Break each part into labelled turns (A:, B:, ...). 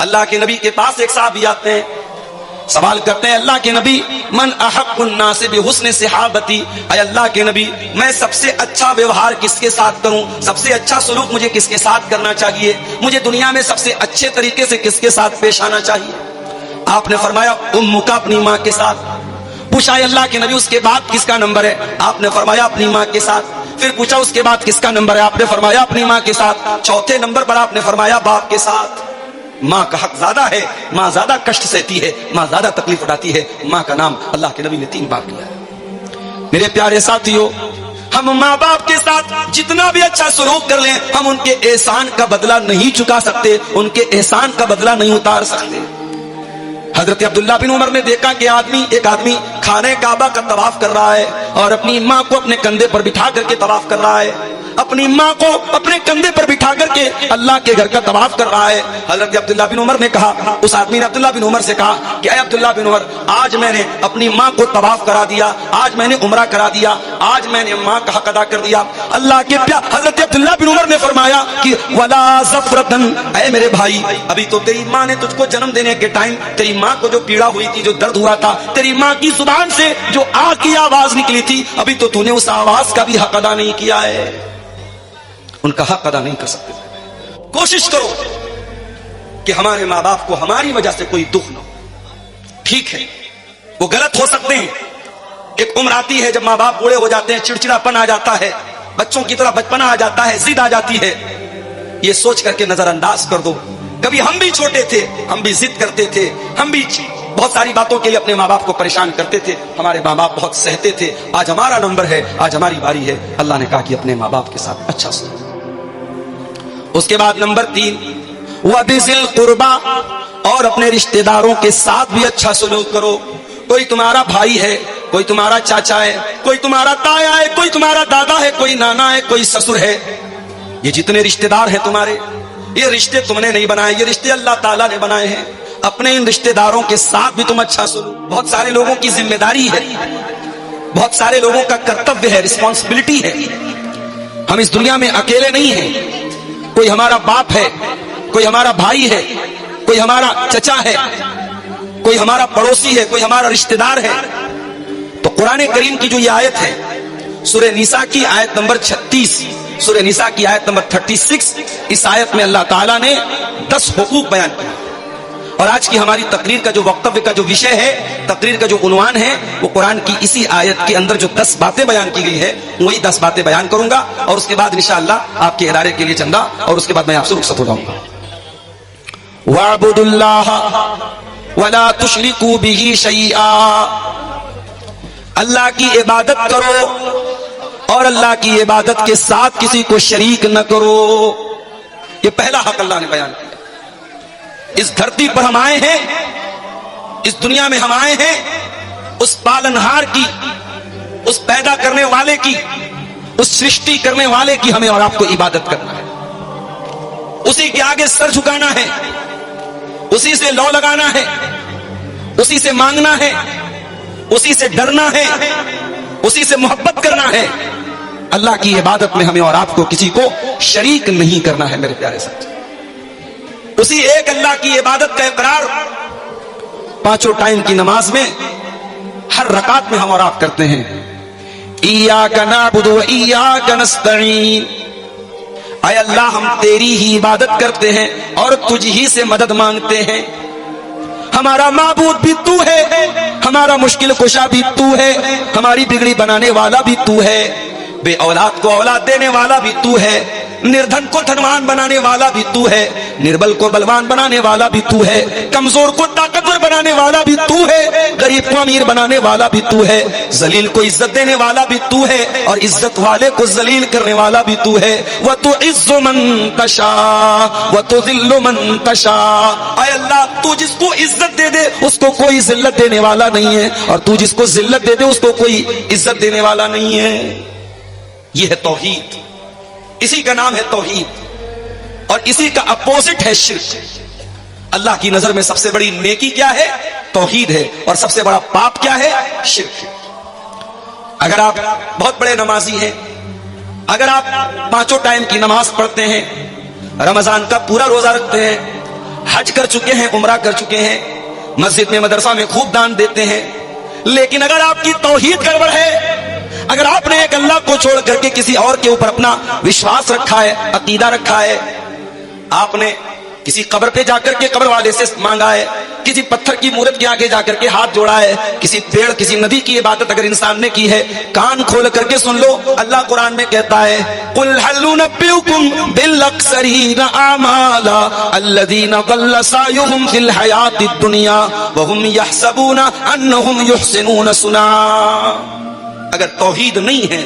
A: اللہ کے نبی کے پاس ایک صحابی آتے ہیں, سوال کرتے ہیں اللہ کے نبی من احق الناس بحسن صحابتی, اے اللہ کے نبی میں سب سے اچھا ویوہار کس کے ساتھ کروں, سب سے اچھا سلوک مجھے کس کے ساتھ کرنا چاہیے, مجھے دنیا میں سب سے اچھے طریقے سے کس کے ساتھ پیش آنا چاہیے. آپ نے فرمایا امک, اپنی ماں کے ساتھ. پوچھا اے اللہ کے نبی اس کے بعد کس کا نمبر ہے, آپ نے فرمایا اپنی ماں کے ساتھ. پھر پوچھا اس کے بعد کس کا نمبر ہے, آپ نے فرمایا اپنی ماں کے ساتھ. چوتھے نمبر پر آپ نے فرمایا باپ کے ساتھ. ماں کا حق زیادہ ہے, ماں زیادہ کشٹ سہتی ہے, ماں زیادہ تکلیف اٹھاتی ہے. ماں کا نام اللہ کے نبی نے 3 بار لیا ہے. میرے پیارے ساتھیو, ہم ماں باپ کے ساتھ جتنا بھی اچھا سلوک کر لیں, ہم ان کے احسان کا بدلہ نہیں چکا سکتے, ان کے احسان کا بدلہ نہیں اتار سکتے. حضرت عبداللہ بن عمر نے دیکھا کہ ایک آدمی خانہ کعبہ کا طواف کر رہا ہے اور اپنی ماں کو اپنے کندھے پر بٹھا کر کے طواف کر رہا ہے, اپنی ماں کو اپنے کندھے پر بٹھا کر کے اللہ کے گھر کا طواف کر رہا ہے. حضرت عبداللہ بن عمر نے کہا, اس آدمی نے عبداللہ بن عمر سے کہا کہ اے عبداللہ بن عمر, آج میں نے اپنی ماں کو طواف کرا دیا, آج میں نے عمرہ کرا دیا, آج میں نے ماں کا حق ادا کر دیا. اللہ کے پیارے حضرت عبداللہ بن عمر نے فرمایا کہ ولا زفرتن, اے میرے بھائی ابھی تو تیری ماں نے تجھ کو جنم دینے کے ٹائم تیری ماں کو جو پیڑا ہوئی تھی, جو درد ہوا تھا, تیری ماں کی زبان سے جو آ کی آواز نکلی تھی, ابھی تو تو نے اس آواز کا بھی حق ادا نہیں کیا ہے. ان کا حق ادا نہیں کر سکتے. کوشش کرو کہ ہمارے ماں باپ کو ہماری وجہ سے کوئی دکھ نہ ہو. ٹھیک ہے وہ غلط ہو سکتے ہیں, ایک عمر آتی ہے جب ماں باپ بوڑھے ہو جاتے ہیں, چڑچڑاپن آ جاتا ہے, بچوں کی طرح بچپنا آ جاتا ہے, ضد آ جاتی ہے. یہ سوچ کر کے نظر انداز کر دو, کبھی ہم بھی چھوٹے تھے, ہم بھی ضد کرتے تھے, ہم بھی بہت ساری باتوں کے لیے اپنے ماں باپ کو پریشان کرتے تھے, ہمارے ماں باپ بہت سہتے تھے. آج ہمارا نمبر ہے, آج ہماری باری ہے. اللہ نے کہا کہ اپنے ماں باپ کے ساتھ اچھا سلوک. اس کے بعد نمبر 3 وَبِذِي الْقُرْبَى, اور اپنے رشتہ داروں کے ساتھ بھی اچھا سلوک کرو. کوئی تمہارا بھائی ہے, کوئی تمہارا چاچا ہے, کوئی تمہارا تایا ہے, کوئی تمہارا دادا ہے, کوئی نانا ہے, کوئی سسر ہے. یہ جتنے رشتہ دار ہیں تمہارے, یہ رشتے تم نے نہیں بنائے, یہ رشتے اللہ تعالیٰ نے بنائے ہیں. اپنے ان رشتہ داروں کے ساتھ بھی تم اچھا سلوک. بہت سارے لوگوں کی ذمہ داری ہے, بہت سارے لوگوں کا کرتویہ ہے, رسپانسبلٹی ہے. ہم اس دنیا میں اکیلے نہیں ہیں. کوئی ہمارا باپ ہے, کوئی ہمارا بھائی ہے, کوئی ہمارا چچا ہے, کوئی ہمارا پڑوسی ہے, کوئی ہمارا رشتہ دار ہے. تو قرآن کریم کی جو یہ آیت ہے, سورہ نساء کی آیت نمبر 36, سورہ نساء کی آیت نمبر 36, اس آیت میں اللہ تعالیٰ نے 10 حقوق بیان کیا. اور آج کی ہماری تقریر کا جو وقتویہ کا جو وشے ہے, تقریر کا جو عنوان ہے, وہ قرآن کی اسی آیت کے اندر جو 10 باتیں بیان کی گئی ہے, وہی 10 باتیں بیان کروں گا. اور اس کے بعد انشاءاللہ آپ کے ادارے کے لیے چندہ, اور اس کے بعد میں آپ سے رخصت ہو جاؤں گا. وَاعْبُدُوا اللَّهَ وَلَا تُشْرِكُوا بِهِ شَيْئًا, اللہ کی عبادت کرو اور اللہ کی عبادت کے ساتھ کسی کو شریک نہ کرو. یہ پہلا حق اللہ نے بیان کیا. اس دھرتی پر ہم آئے ہیں, اس دنیا میں ہم آئے ہیں, اس پالنہار کی, اس پیدا کرنے والے کی, اس سرشٹی کرنے والے کی ہمیں اور آپ کو عبادت کرنا ہے. اسی کے آگے سر جھکانا ہے, اسی سے لو لگانا ہے, اسی سے مانگنا ہے, اسی سے ڈرنا ہے, اسی سے محبت کرنا ہے. اللہ کی عبادت میں ہمیں اور آپ کو کسی کو شریک نہیں کرنا ہے. میرے پیارے ساتھ, اسی ایک اللہ کی عبادت کا اقرار 5 ٹائم کی نماز میں ہر رکعت میں ہم اور آپ کرتے ہیں. ایاک نعبد و ایاک نستعین, اے اللہ ہم تیری ہی عبادت کرتے ہیں اور تجھ ہی سے مدد مانگتے ہیں. ہمارا معبود بھی تو ہے, ہمارا مشکل کشا بھی تو ہے, ہماری بگڑی بنانے والا بھی تو ہے, بے اولاد کو اولاد دینے والا بھی تو ہے, نردھن کو دھنوان بنانے والا بھی تو ہے, نربل کو بلوان بنانے والا بھی تو ہے, کمزور کو طاقتور بنانے والا بھی تو ہے, غریب کو امیر بنانے والا بھی تو ہے, ذلیل کو عزت دینے والا بھی تو ہے, اور عزت والے کو ذلیل کرنے والا بھی تو ہے. وَتُعِزُّ مَن تَشَاءُ وَتُذِلُّ مَن تَشَاءُ, اے اللہ تو جس کو عزت دے دے اس کو کوئی ذلت دینے والا نہیں ہے, اور تو جس کو ذلت دے دے اس کو کوئی عزت دینے والا نہیں ہے. یہ ہے توحید, اسی کا نام ہے توحید, اور اسی کا اپوزٹ ہے شرک. اللہ کی نظر میں سب سے بڑی نیکی کیا ہے؟ توحید ہے, اور سب سے بڑا پاپ کیا ہے؟ شرک. اگر آپ بہت بڑے نمازی ہیں, اگر آپ 5 ٹائم کی نماز پڑھتے ہیں, رمضان کا پورا روزہ رکھتے ہیں, حج کر چکے ہیں، عمرہ کر چکے ہیں، مسجد میں مدرسہ میں خوب دان دیتے ہیں، لیکن اگر آپ کی توحید گڑبڑ ہے، اگر آپ نے ایک اللہ کو چھوڑ کر کے کسی اور کے اوپر اپنا وشواس رکھا ہے، عقیدہ رکھا ہے، آپ نے کسی قبر پہ جا کر کے قبر والے سے مانگا ہے، کسی پتھر کی مورت کے آگے جا کر کے ہاتھ جوڑا ہے، کسی پیڑ کسی ندی کی عبادت اگر انسان نے کی ہے، کان کھول کر کے سن لو، اللہ قرآن میں کہتا ہے قُلْ هَلْ نُنَبِّئُكُمْ بِالْأَخْسَرِينَ أَعْمَالًا الَّذِينَ ضَلَّ سَعْيُهُمْ فِي الْحَيَاةِ الدُّنْيَا وَهُمْ يَحْسَبُونَ أَنَّهُمْ يُحْسِنُونَ صُنْعًا۔ اگر توحید نہیں ہے،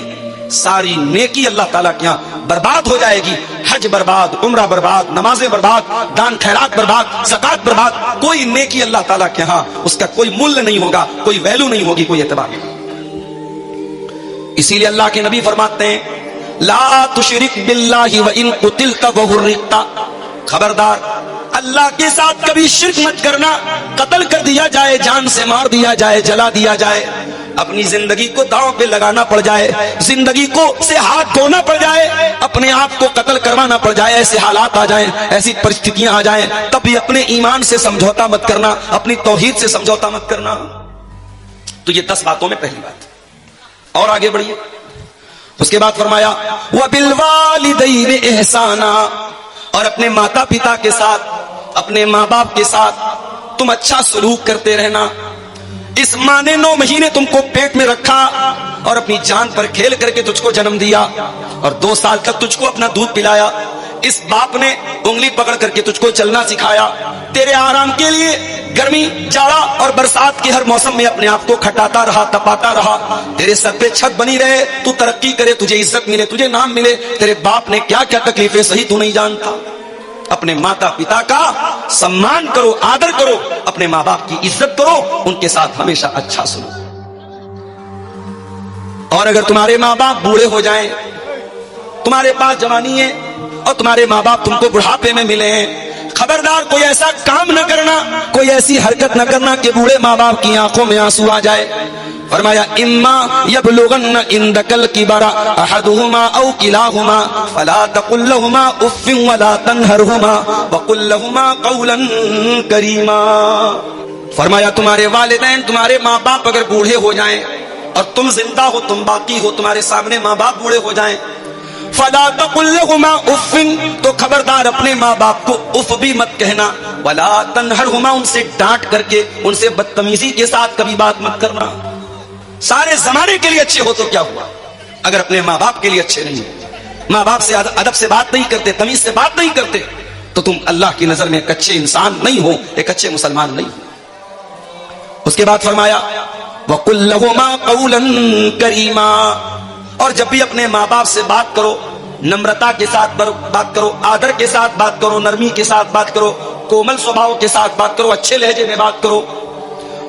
A: ساری نیکی اللہ تعالیٰ کے یہاں برباد ہو جائے گی، حج برباد، عمرہ برباد، نمازیں برباد، دان خیرات برباد، زکات برباد، کوئی نیکی اللہ تعالیٰ کے ہاں اس کا کوئی مول نہیں ہوگا، کوئی ویلو نہیں ہوگی، کوئی اعتبار نہیں۔ اسی لیے اللہ کے نبی فرماتے ہیں لا تشرک باللہ وان قتلت وحرقت، خبردار اللہ کے ساتھ کبھی شرک مت کرنا، قتل کر دیا جائے، جان سے مار دیا جائے، جلا دیا جائے، اپنی زندگی کو داؤں پہ لگانا پڑ جائے، زندگی کو سے ہاتھ دھونا پڑ جائے، اپنے آپ کو قتل کروانا پڑ جائے، ایسے حالات آ جائیں، ایسی پرستھتیاں آ جائیں، تب بھی اپنے ایمان سے سمجھوتا مت کرنا، اپنی توحید سے سمجھوتا مت کرنا۔ تو یہ 10 باتوں میں پہلی بات۔ اور آگے بڑھیے، اس کے بعد فرمایا وَبِالْوَالِدَيْنِ إِحْسَانًا، اور اپنے ماتا پتا کے ساتھ، اپنے ماں باپ کے ساتھ تم اچھا سلوک کرتے رہنا۔ اس ماں نے 9 مہینے تم کو پیٹ میں رکھا اور اپنی جان پر کھیل کر کے تجھ کو جنم دیا اور 2 سال تک تجھ کو اپنا دودھ پلایا۔ اس باپ نے انگلی پکڑ کر کے تجھ کو چلنا سکھایا، تیرے آرام کے لیے گرمی، جاڑا اور برسات کے ہر موسم میں اپنے آپ کو کھٹاتا رہا، تپاتا رہا، تیرے سر پہ چھت بنی رہے، تو ترقی کرے، تجھے عزت ملے، تجھے نام ملے۔ تیرے باپ نے کیا کیا تکلیفیں سہی تو نہیں جانتا۔ اپنے ماتا پتا کا سمان کرو، آدر کرو، اپنے ماں باپ کی عزت کرو، ان کے ساتھ ہمیشہ اچھا سنو۔ اور اگر تمہارے ماں باپ بوڑھے ہو جائیں، تمہارے پاس جوانی ہے اور تمہارے ماں باپ تم کو بڑھاپے میں ملے ہیں، خبردار کوئی ایسا کام نہ کرنا، کوئی ایسی حرکت نہ کرنا کہ بوڑھے ماں باپ کی آنکھوں میں آنسو آ جائے۔ فرمایا اما یبلغن عندک الکبر احدہما او کلاہما فلا تقل لہما اف ولا تنہرہما وقل لہما قولا کریما۔ فرمایا تمہارے والدین، تمہارے ماں باپ اگر بوڑھے ہو جائیں اور تم زندہ ہو، تم باقی ہو، تمہارے سامنے ماں باپ بوڑھے ہو جائیں، فلا تقل لہما اف، تو خبردار اپنے ماں باپ کو اف بھی مت کہنا، ولا تنہرہما، ان سے ڈانٹ کر کے، ان سے بدتمیزی کے ساتھ کبھی بات مت کرنا۔ سارے زمانے کے لیے اچھے ہو تو کیا ہوا، اگر اپنے ماں باپ کے لیے اچھے نہیں، ماں باپ سے ادب سے بات نہیں کرتے، تمیز سے بات نہیں کرتے، تو تم اللہ کی نظر میں ایک اچھے انسان نہیں ہو، ایک اچھے مسلمان نہیں ہو۔ اس کے بعد فرمایا وَقُلْ لَهُمَا قَوْلًا كَرِيمًا، اور جب بھی اپنے ماں باپ سے بات کرو، نمرتا کے ساتھ بات کرو، آدر کے ساتھ بات کرو، نرمی کے ساتھ بات کرو، کومل سوبھاؤ کے ساتھ بات کرو، اچھے لہجے میں بات کرو۔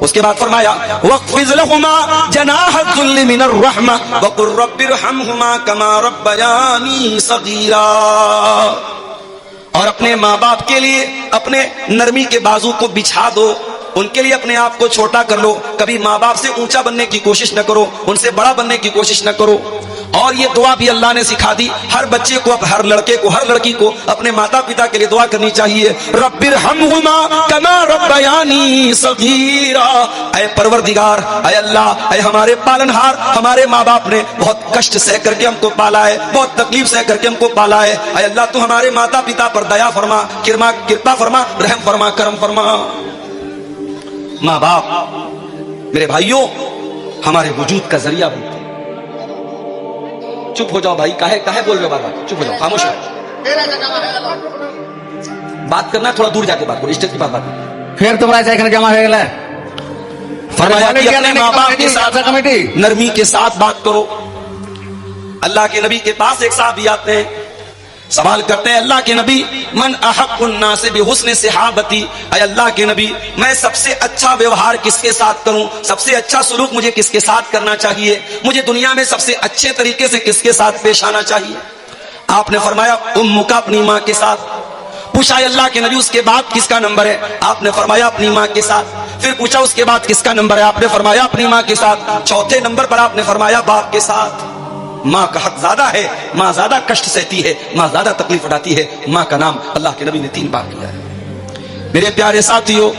A: اس کے بعد فرمایا وَاخْفِضْ لَهُمَا جَنَاحَ الذُّلِّ مِنَ الرَّحْمَةِ وَقُلْ رَبِّ ارْحَمْهُمَا كَمَا رَبَّيَانِي صَغِيرًا، اور اپنے ماں باپ کے لیے اپنے نرمی کے بازو کو بچھا دو، ان کے لیے اپنے آپ کو چھوٹا کر لو، کبھی ماں باپ سے اونچا بننے کی کوشش نہ کرو، ان سے بڑا بننے کی کوشش نہ کرو۔ اور یہ دعا بھی اللہ نے سکھا دی، ہر بچے کو، ہر لڑکے کو، ہر لڑکی کو اپنے ماتا پتا کے لیے دعا کرنی چاہیے، رب ارحمہما کما ربیانی صغیرا، اے پروردگار، اے اللہ، اے ہمارے پالنہار، ہمارے ماں باپ نے بہت کشٹ سہ کر کے ہم کو پالا ہے، بہت تکلیف سہ کر کے ہم کو پالا ہے، اے اللہ تو ہمارے ماتا پتا پر دیا فرما، کرپا فرما، رحم فرما، کرم فرما۔ ماں باپ میرے بھائیوں ہمارے وجود کا ذریعہ بنتے۔ چپ ہو جاؤ بھائی، کاہے بول رہے ہو بابا، چپ ہو جاؤ، خاموش ہو، بات کرنا تھوڑا دور جا کے بات کرو، اسٹیج کی بات کرو۔
B: پھر تمہارا چاہے جمع ہو گیا،
A: فرمایا کہ اپنے ماں باپ کے ساتھ نرمی کے ساتھ بات کرو۔ اللہ کے نبی کے پاس ایک صحابی آتے ہیں، سوال کرتے ہیں اللہ کے نبی من احق الناس بحسن صحابتی، اے اللہ کے نبی میں سب سے اچھا ویوہار کس کے ساتھ کروں، سب سے اچھا سلوک مجھے کس کے ساتھ کرنا چاہیے، مجھے دنیا میں سب سے اچھے طریقے سے کس کے ساتھ پیش آنا چاہیے؟ آپ نے فرمایا امک، اپنی ماں کے ساتھ۔ پوچھا اللہ کے نبی اس کے بعد کس کا نمبر ہے؟ آپ نے فرمایا اپنی ماں کے ساتھ۔ پھر پوچھا اس کے بعد کس کا نمبر ہے؟ آپ نے فرمایا اپنی ماں کے ساتھ۔ چوتھے نمبر پر آپ نے فرمایا باپ کے ساتھ۔ ماں کا حق زیادہ ہے، ماں زیادہ کشٹ سہتی ہے، ماں زیادہ تکلیف اٹھاتی ہے، ماں کا نام اللہ کے نبی نے 3 بار لیا ہے۔ میرے پیارے ساتھیوں،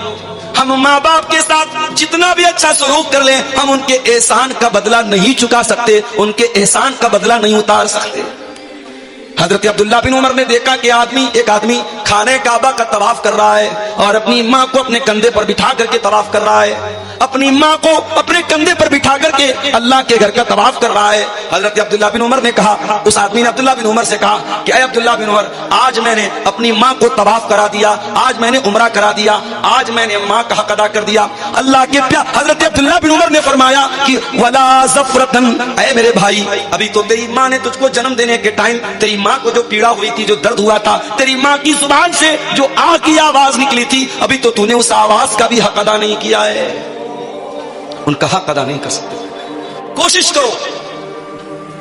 A: ہم ماں باپ کے ساتھ جتنا بھی اچھا سلوک کر لیں، ہم ان کے احسان کا بدلہ نہیں چکا سکتے، ان کے احسان کا بدلہ نہیں اتار سکتے۔ حضرت عبداللہ بن عمر نے دیکھا کہ ایک آدمی خانہ کعبہ کا طواف کر رہا ہے اور اپنی ماں کو اپنے کندھے پر بٹھا کر کے طواف کر رہا ہے، اپنی ماں کو اپنے کندھے پر بٹھا کر کے اللہ کے گھر کا طواف کر رہا ہے۔ حضرت عبداللہ بن عمر نے کہا، اس آدمی نے عبداللہ بن عمر سے کہا کہ اے عبداللہ بن عمر، آج میں نے اپنی ماں کو طواف کرا دیا، آج میں نے عمرہ کرا دیا، آج میں نے ماں کا حق ادا کر دیا۔ اللہ کے حضرت عبداللہ بن عمر نے فرمایا کہ ولا ظفرتن، اے میرے بھائی، ابھی تو تیری ماں نے تجھ کو جنم دینے کے ٹائم تیری ماں کو جو پیڑا ہوئی تھی، جو درد ہوا تھا، تیری ماں کی زبان سے جو آہ کی آواز نکلی تھی، ابھی تو نے اس آواز کا بھی حق ادا نہیں کیا ہے۔ ان کا حق ادا نہیں کر سکتے۔ کوشش کرو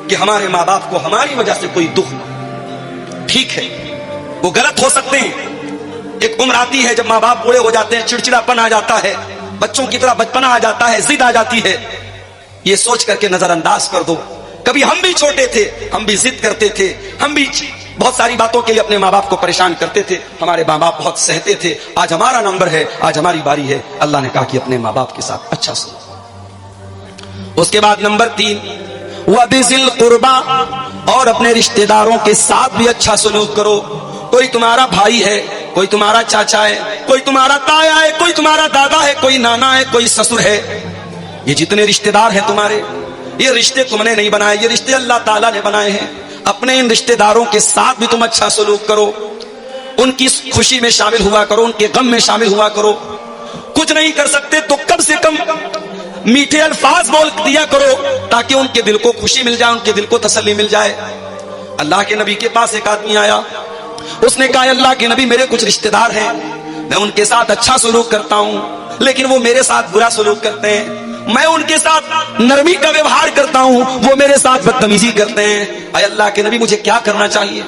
A: کہ ہمارے ماں باپ کو ہماری وجہ سے کوئی دکھ نہ، ٹھیک ہے وہ غلط ہو سکتے ہیں، ایک عمر آتی ہے جب ماں باپ بوڑھے ہو جاتے ہیں، چڑچڑاپن آ جاتا ہے، بچوں کی طرح بچپنا آ جاتا ہے، ضد آ جاتی ہے، یہ سوچ کر کے نظر انداز کر دو، کبھی ہم بھی چھوٹے تھے، ہم بھی ضد کرتے تھے، ہم بھی بہت ساری باتوں کے لیے اپنے ماں باپ کو پریشان کرتے تھے، ہمارے ماں باپ بہت سہتے تھے، آج ہمارا نمبر ہے، آج ہماری باری ہے۔ اللہ نے کہا کہ اپنے ماں باپ کے ساتھ اچھا سلوک۔ اس کے بعد نمبر 3، وَبِذِي الْقُرْبَى، اور اپنے رشتہ داروں کے ساتھ بھی اچھا سلوک کرو۔ کوئی تمہارا بھائی ہے، کوئی تمہارا چاچا ہے، کوئی تمہارا تایا ہے، کوئی تمہارا دادا ہے، کوئی نانا ہے، کوئی سسر ہے، یہ جتنے رشتہ دار ہیں تمہارے، یہ رشتے تم نے نہیں بنائے، یہ رشتے اللہ تعالیٰ نے بنائے ہیں۔ اپنے ان رشتہ داروں کے ساتھ بھی تم اچھا سلوک کرو، ان کی خوشی میں شامل ہوا کرو، ان کے غم میں شامل ہوا کرو۔ کچھ نہیں کر سکتے تو کم سے کم میٹھے الفاظ بول دیا کرو تاکہ ان کے دل کو خوشی مل جائے، ان کے دل کو تسلی مل جائے۔ اللہ کے نبی کے پاس ایک آدمی آیا، اس نے کہا اللہ کے نبی میرے کچھ رشتہ دار ہیں، میں ان کے ساتھ اچھا سلوک کرتا ہوں لیکن وہ میرے ساتھ برا سلوک کرتے ہیں، میں ان کے ساتھ نرمی کا ویوہار کرتا ہوں، وہ میرے ساتھ بدتمیزی کرتے ہیں، اے اللہ کے نبی مجھے کیا کرنا چاہیے؟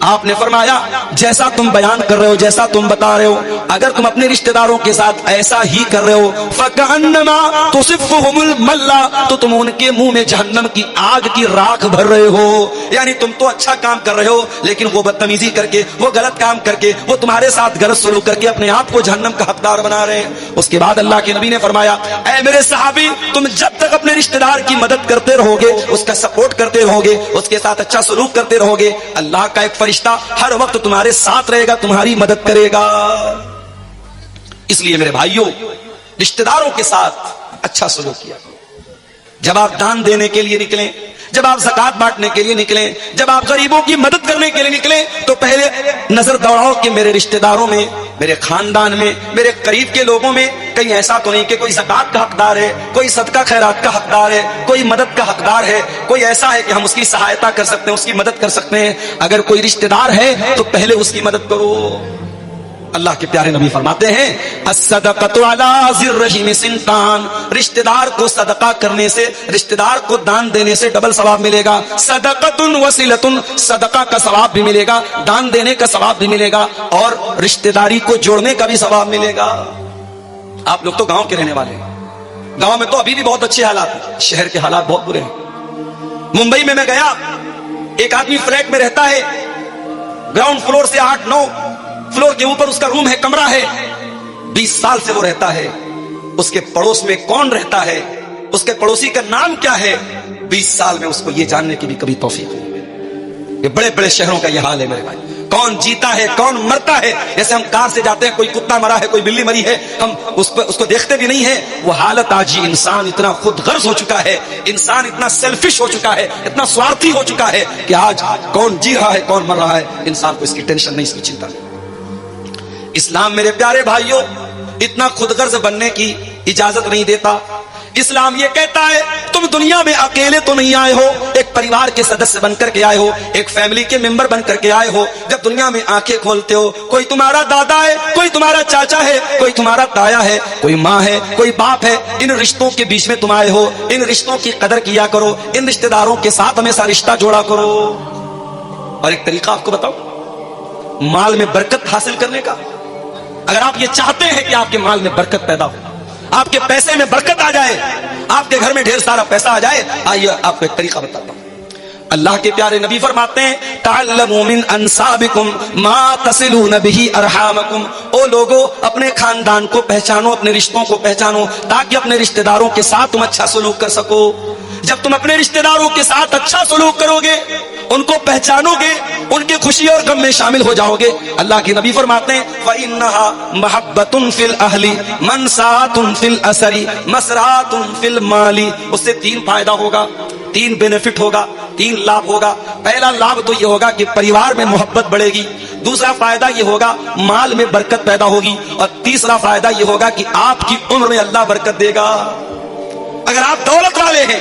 A: آپ نے فرمایا جیسا تم بیان کر رہے ہو، جیسا تم بتا رہے ہو، اگر تم اپنے رشتہ داروں کے ساتھ ایسا ہی کر رہے ہو فَكَأَنَّمَا تُصِفُّهُمُ الْمَلَّةَ، تو تم ان کے منہ میں جہنم کی آگ کی راکھ بھر رہے ہو، یعنی تم تو اچھا کام کر رہے ہو لیکن وہ بدتمیزی کر کے، وہ غلط کام کر کے، وہ تمہارے ساتھ غلط سلوک کر کے اپنے آپ کو جہنم کا حقدار بنا رہے ہیں۔ اس کے بعد اللہ کے نبی نے فرمایا اے میرے صحابی، تم جب تک اپنے رشتہ دار کی مدد کرتے رہو گے، اس کا سپورٹ کرتے رہو گے، اس کے ساتھ اچھا سلوک کرتے رہو گے، اللہ کا ایک فرشتہ ہر وقت تمہارے ساتھ رہے گا، تمہاری مدد کرے گا۔ اس لیے میرے بھائیوں، رشتہ داروں کے ساتھ اچھا سلوک کیا کرو۔ جب آپ دان دینے کے لیے نکلیں، جب آپ زکات بانٹنے کے لیے نکلیں، جب آپ غریبوں کی مدد کرنے کے لیے نکلیں، تو پہلے نظر دوڑاؤ کہ میرے رشتہ داروں میں، میرے خاندان میں، میرے قریب کے لوگوں میں کہیں ایسا تو نہیں کہ کوئی زکات کا حقدار ہے، کوئی صدقہ خیرات کا حقدار ہے، کوئی مدد کا حقدار ہے، کوئی ایسا ہے کہ ہم اس کی سہایتا کر سکتے ہیں، اس کی مدد کر سکتے ہیں۔ اگر کوئی رشتہ دار ہے تو پہلے اس کی مدد کرو۔ اللہ کے پیارے نبی فرماتے ہیں الصدقۃ علی ذی الرحم سنتان، رشتہ دار کو صدقہ کرنے سے، رشتہ دار کو دان دینے سے ڈبل ثواب ملے گا۔ صدقۃ وصلۃ، صدقہ کا ثواب بھی ملے گا، دان دینے کا ثواب بھی ملے گا، اور رشتہ داری کو جوڑنے کا بھی ثواب ملے گا۔ آپ لوگ تو گاؤں کے رہنے والے ہیں، گاؤں میں تو ابھی بھی بہت اچھے حالات ہیں، شہر کے حالات بہت برے ہیں۔ ممبئی میں گیا، ایک آدمی فلیٹ میں رہتا ہے، گراؤنڈ فلور سے 8-9 فلور کے اوپر اس کا روم ہے، کمرہ ہے، 20 سال سے وہ رہتا ہے۔ اس کے پڑوس میں کون رہتا ہے، اس کے پڑوسی کا نام کیا ہے، 20 سال میں اس کو یہ جاننے کی بھی کبھی توفیق نہیں ملی۔ یہ بڑے بڑے شہروں کا یہ حال ہے میرے بھائی، کون جیتا ہے کون مرتا ہے، جیسے ہم کار سے جاتے ہیں، کوئی کتا مرا ہے، کوئی بلی مری ہے، ہم اس کو دیکھتے بھی نہیں ہے۔ وہ حالت آج ہی انسان اتنا خود غرض ہو چکا ہے، انسان اتنا سیلفش ہو چکا ہے، اتنا سوارتھی ہو چکا ہے کہ آج کون جی رہا ہے کون مر رہا ہے انسان کو اس کی ٹینشن نہیں، اس کی چنتا نہیں۔ اسلام میرے پیارے بھائیوں اتنا خود غرض بننے کی اجازت نہیں دیتا۔ اسلام یہ کہتا ہے تم دنیا میں اکیلے تو نہیں آئے ہو، ایک پریوار کے سدسیہ بن کر کے آئے ہو، ایک فیملی کے ممبر بن کر کے آئے ہو۔ جب دنیا میں آنکھیں کھولتے ہو، کوئی تمہارا دادا ہے، کوئی تمہارا چاچا ہے، کوئی تمہارا تایا ہے، کوئی ماں ہے، کوئی باپ ہے، ان رشتوں کے بیچ میں تم آئے ہو، ان رشتوں کی قدر کیا کرو، ان رشتہ داروں کے ساتھ ہمیشہ رشتہ جوڑا کرو۔ اور ایک طریقہ آپ کو بتاؤ مال میں برکت حاصل کرنے کا، اگر آپ یہ چاہتے ہیں کہ آپ کے مال میں برکت پیدا ہو، آپ کے پیسے میں برکت آ جائے، آپ کے گھر میں ڈھیر سارا پیسہ آ جائے، آئیے آپ کو ایک طریقہ بتاتا ہوں۔ اللہ کے پیارے نبی فرماتے ہیں تعلموا من انسابکم ما تصلون به ارحامکم، او لوگو اپنے خاندان کو پہچانو، اپنے رشتوں کو پہچانو تاکہ اپنے رشتہ داروں کے ساتھ تم اچھا سلوک کر سکو۔ جب تم اپنے رشتہ داروں کے ساتھ اچھا سلوک کرو گے، ان کو پہچانو گے، ان کی خوشی اور غم میں شامل ہو جاؤ گے، اللہ کے نبی فرماتے ہیں فَإِنَّهَا مَحَبَّةٌ فِي الْأَهْلِ مَنْسَاتٌ فِي الْأَثَرِ مَسْرَاتٌ فِي الْمَالِ۔ اس سے 3 فائدہ ہوگا، 3 بینیفٹ ہوگا، 3 لابھ ہوگا۔ پہلا لابھ تو یہ ہوگا کہ پریوار میں محبت بڑھے گی، دوسرا فائدہ یہ ہوگا مال میں برکت پیدا ہوگی، اور تیسرا فائدہ یہ ہوگا کہ آپ کی عمر میں اللہ برکت دے گا۔ اگر آپ دولت والے ہیں،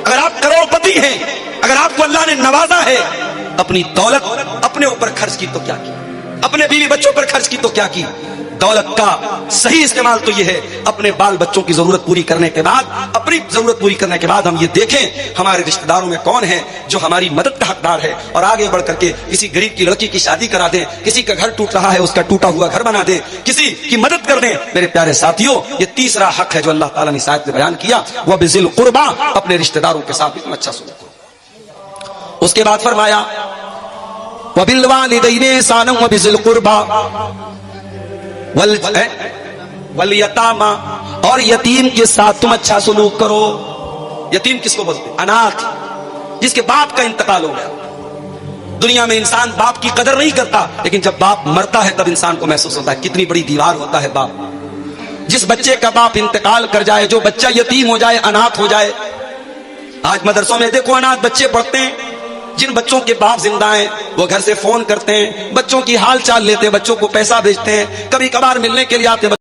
A: اگر آپ کروڑ پتی ہیں، اگر آپ کو اللہ نے نوازا ہے، اپنی دولت اپنے اوپر خرچ کی تو کیا کی، اپنے بیوی بچوں پر خرچ کی تو کیا کی۔ دولت کا صحیح استعمال تو یہ ہے اپنے بال بچوں کی ضرورت پوری کرنے کے بعد، اپنی ضرورت پوری کرنے کے بعد ہم یہ دیکھیں ہمارے رشتہ داروں میں کون ہے جو ہماری مدد کا حقدار ہے، اور آگے بڑھ کر کے کسی غریب کی لڑکی کی شادی کرا دیں، کسی کا گھر ٹوٹ رہا ہے اس کا ٹوٹا ہوا گھر بنا دیں، کسی کی مدد کر دیں۔ میرے پیارے ساتھیوں، یہ تیسرا حق ہے جو اللہ تعالیٰ نے اس آیت میں بیان کیا، وہ بذی القربیٰ، اپنے رشتہ داروں کے ساتھ بھی اچھا سلوک کرو۔ اس کے بعد فرمایا وبالوالدین احسانا وبذی القربیٰ والیتامی، اور یتیم کے ساتھ تم اچھا سلوک کرو۔ یتیم کس کو بولتے ہیں؟ اناتھ، جس کے باپ کا انتقال ہو گیا۔ دنیا میں انسان باپ کی قدر نہیں کرتا، لیکن جب باپ مرتا ہے تب انسان کو محسوس ہوتا ہے کتنی بڑی دیوار ہوتا ہے باپ۔ جس بچے کا باپ انتقال کر جائے، جو بچہ یتیم ہو جائے، اناتھ ہو جائے، آج مدرسوں میں دیکھو اناتھ بچے پڑھتے ہیں، جن بچوں کے باپ زندہ ہیں وہ گھر سے فون کرتے ہیں، بچوں کی حال چال لیتے ہیں، بچوں کو پیسہ بھیجتے ہیں، کبھی کبھار ملنے کے لیے آتے ہیں۔